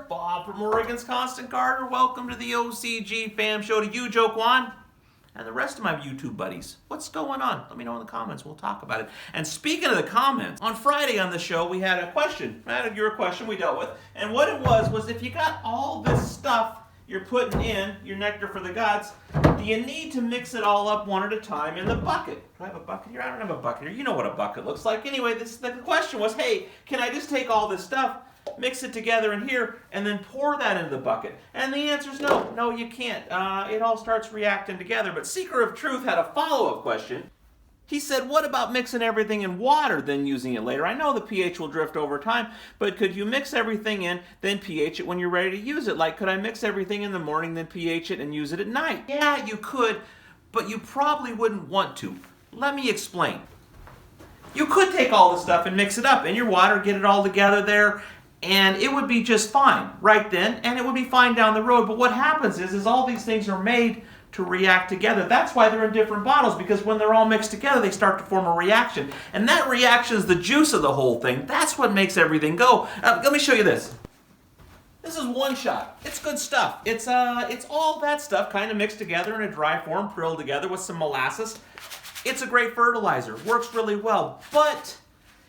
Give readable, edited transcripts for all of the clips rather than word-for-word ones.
here. Bob from Oregon's Constant Gardener. Welcome to the OCG Fam Show. To you, Joe Kwan, and the rest of my YouTube buddies. What's going on? Let me know in the comments. We'll talk about it. And speaking of the comments, on Friday on the show, we had a question. Your question we dealt with. And what it was if you got all this stuff you're putting in, your nectar for the gods, do you need to mix it all up one at a time in the bucket? Do I have a bucket here? I don't have a bucket here. You know what a bucket looks like. Anyway, the question was, hey, can I just take all this stuff, mix it together in here, and then pour that into the bucket? And the answer is no. No, you can't. It all starts reacting together. But Seeker of Truth had a follow-up question. He said, what about mixing everything in water, then using it later? I know the pH will drift over time, but could you mix everything in, then pH it when you're ready to use it? Like, could I mix everything in the morning, then pH it and use it at night? Yeah, you could, but you probably wouldn't want to. Let me explain. You could take all the stuff and mix it up in your water, get it all together there, and it would be just fine right then, and it would be fine down the road. But what happens is all these things are made to react together. That's why they're in different bottles, because when they're all mixed together, they start to form a reaction. And that reaction is the juice of the whole thing. That's what makes everything go. Let me show you this. This is One Shot. It's good stuff. It's all that stuff kind of mixed together in a dry form, prilled together with some molasses. It's a great fertilizer. Works really well. But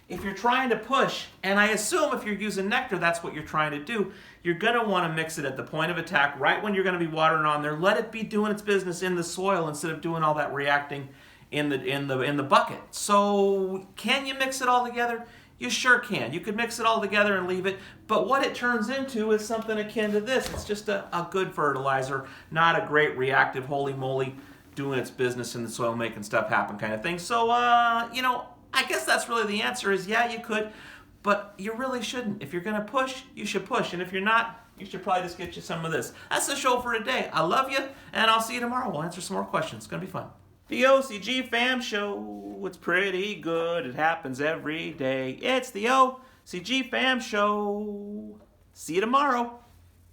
if you're trying to push, and I assume if you're using nectar, that's what you're trying to do, you're going to want to mix it at the point of attack, right when you're going to be watering on there. Let it be doing its business in the soil instead of doing all that reacting in the bucket. So can you mix it all together? You sure can. You could mix it all together and leave it, but what it turns into is something akin to this. It's just a good fertilizer, not a great reactive, holy moly, doing its business in the soil, making stuff happen kind of thing. So, I guess that's really the answer is, yeah, you could, but you really shouldn't. If you're going to push, you should push. And if you're not, you should probably just get you some of this. That's the show for today. I love you, and I'll see you tomorrow. We'll answer some more questions. It's going to be fun. The OCG Fam Show. It's pretty good. It happens every day. It's the OCG Fam Show. See you tomorrow.